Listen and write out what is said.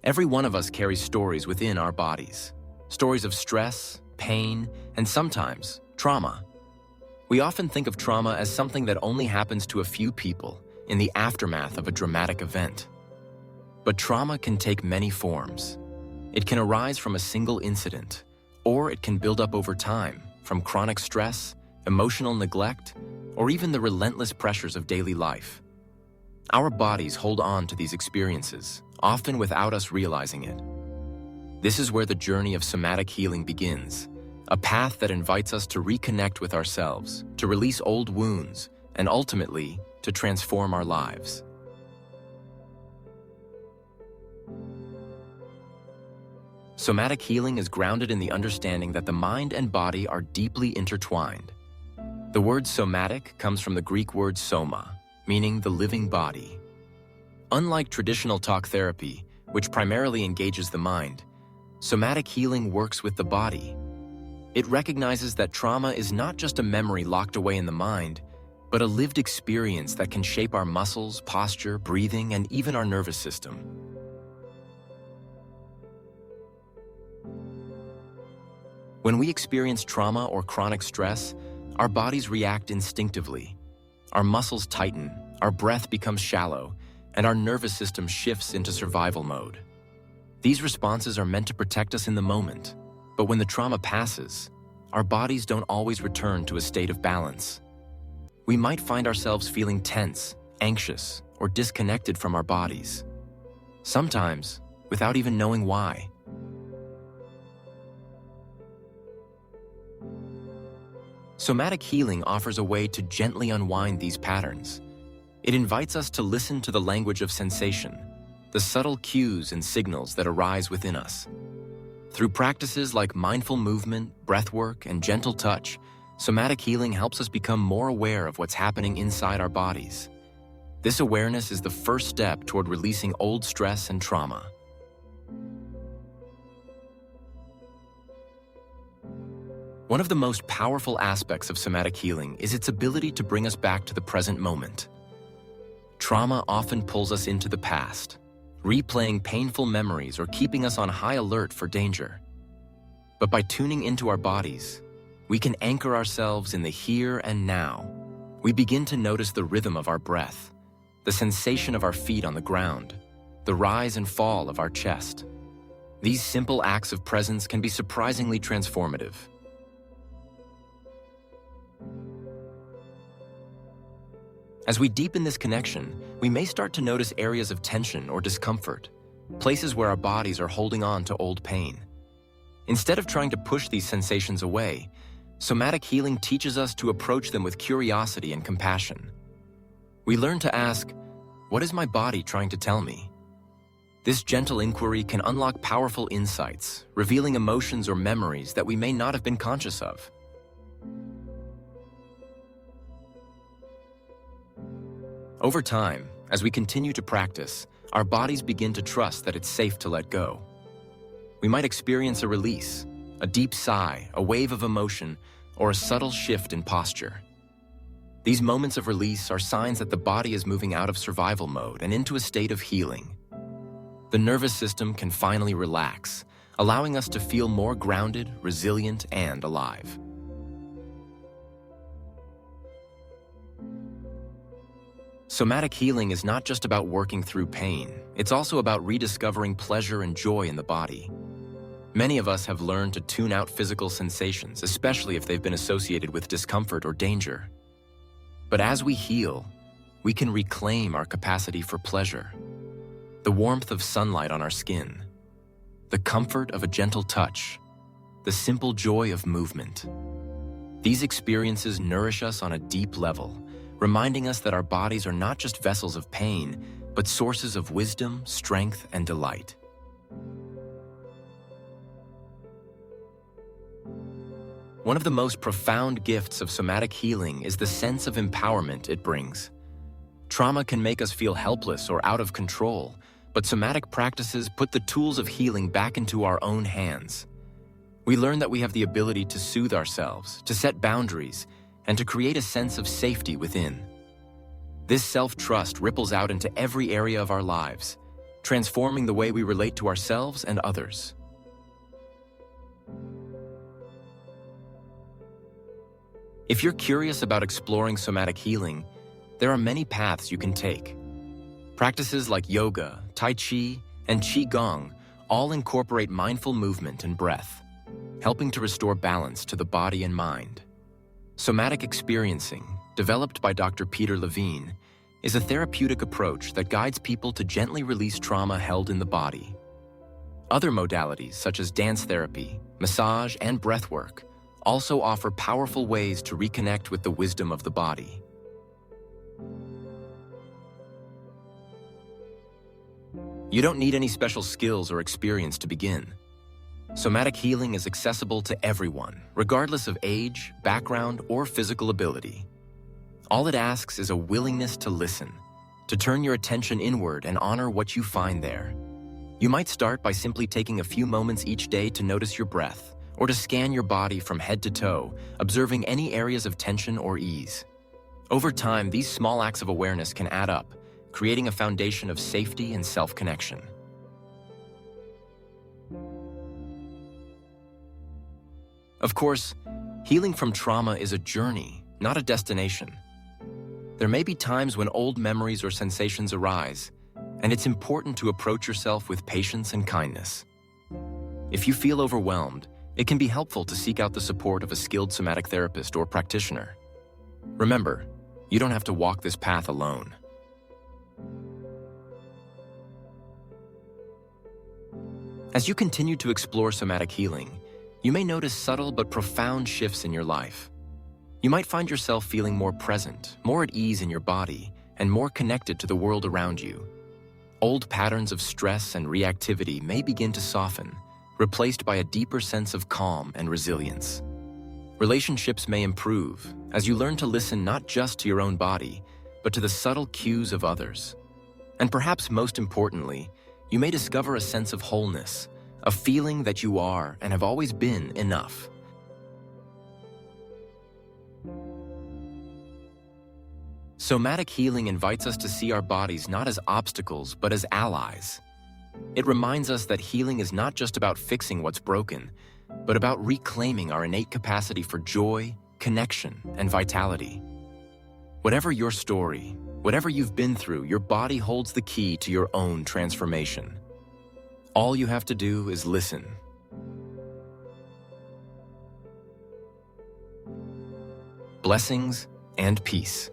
Every one of us carries stories within our bodies. Stories of stress, pain, and sometimes trauma. We often think of trauma as something that only happens to a few people in the aftermath of a dramatic event. But trauma can take many forms. It can arise from a single incident, or it can build up over time from chronic stress, emotional neglect, or even the relentless pressures of daily life. Our bodies hold on to these experiences, often without us realizing it. This is where the journey of somatic healing begins, a path that invites us to reconnect with ourselves, to release old wounds, and ultimately, to transform our lives. Somatic healing is grounded in the understanding that the mind and body are deeply intertwined. The word somatic comes from the Greek word soma, meaning the living body. Unlike traditional talk therapy, which primarily engages the mind, somatic healing works with the body. It recognizes that trauma is not just a memory locked away in the mind, but a lived experience that can shape our muscles, posture, breathing, and even our nervous system. When we experience trauma or chronic stress, our bodies react instinctively. Our muscles tighten, our breath becomes shallow, and our nervous system shifts into survival mode. These responses are meant to protect us in the moment, but when the trauma passes, our bodies don't always return to a state of balance. We might find ourselves feeling tense, anxious, or disconnected from our bodies, sometimes without even knowing why. Somatic healing offers a way to gently unwind these patterns. It invites us to listen to the language of sensation, the subtle cues and signals that arise within us. Through practices like mindful movement, breathwork, and gentle touch, somatic healing helps us become more aware of what's happening inside our bodies. This awareness is the first step toward releasing old stress and trauma. One of the most powerful aspects of somatic healing is its ability to bring us back to the present moment. Trauma often pulls us into the past, replaying painful memories or keeping us on high alert for danger. But by tuning into our bodies, we can anchor ourselves in the here and now. We begin to notice the rhythm of our breath, the sensation of our feet on the ground, the rise and fall of our chest. These simple acts of presence can be surprisingly transformative. As we deepen this connection, we may start to notice areas of tension or discomfort, places where our bodies are holding on to old pain. Instead of trying to push these sensations away, somatic healing teaches us to approach them with curiosity and compassion. We learn to ask, "What is my body trying to tell me?" This gentle inquiry can unlock powerful insights, revealing emotions or memories that we may not have been conscious of. Over time, as we continue to practice, our bodies begin to trust that it's safe to let go. We might experience a release, a deep sigh, a wave of emotion, or a subtle shift in posture. These moments of release are signs that the body is moving out of survival mode and into a state of healing. The nervous system can finally relax, allowing us to feel more grounded, resilient, and alive. Somatic healing is not just about working through pain, it's also about rediscovering pleasure and joy in the body. Many of us have learned to tune out physical sensations, especially if they've been associated with discomfort or danger. But as we heal, we can reclaim our capacity for pleasure. The warmth of sunlight on our skin, the comfort of a gentle touch, the simple joy of movement. These experiences nourish us on a deep level, reminding us that our bodies are not just vessels of pain, but sources of wisdom, strength, and delight. One of the most profound gifts of somatic healing is the sense of empowerment it brings. Trauma can make us feel helpless or out of control, but somatic practices put the tools of healing back into our own hands. We learn that we have the ability to soothe ourselves, to set boundaries, and to create a sense of safety within. This self-trust ripples out into every area of our lives, transforming the way we relate to ourselves and others. If you're curious about exploring somatic healing, there are many paths you can take. Practices like yoga, tai chi, and qigong all incorporate mindful movement and breath, helping to restore balance to the body and mind. Somatic experiencing, developed by Dr. Peter Levine, is a therapeutic approach that guides people to gently release trauma held in the body. Other modalities, such as dance therapy, massage, and breathwork, also offer powerful ways to reconnect with the wisdom of the body. You don't need any special skills or experience to begin. Somatic healing is accessible to everyone, regardless of age, background, or physical ability. All it asks is a willingness to listen, to turn your attention inward and honor what you find there. You might start by simply taking a few moments each day to notice your breath, or to scan your body from head to toe, observing any areas of tension or ease. Over time, these small acts of awareness can add up, creating a foundation of safety and self-connection. Of course, healing from trauma is a journey, not a destination. There may be times when old memories or sensations arise, and it's important to approach yourself with patience and kindness. If you feel overwhelmed, it can be helpful to seek out the support of a skilled somatic therapist or practitioner. Remember, you don't have to walk this path alone. As you continue to explore somatic healing, you may notice subtle but profound shifts in your life. You might find yourself feeling more present, more at ease in your body, and more connected to the world around you. Old patterns of stress and reactivity may begin to soften, replaced by a deeper sense of calm and resilience. Relationships may improve as you learn to listen not just to your own body, but to the subtle cues of others. And perhaps most importantly, you may discover a sense of wholeness, a feeling that you are and have always been enough. Somatic healing invites us to see our bodies not as obstacles, but as allies. It reminds us that healing is not just about fixing what's broken, but about reclaiming our innate capacity for joy, connection, and vitality. Whatever your story, whatever you've been through, your body holds the key to your own transformation. All you have to do is listen. Blessings and peace.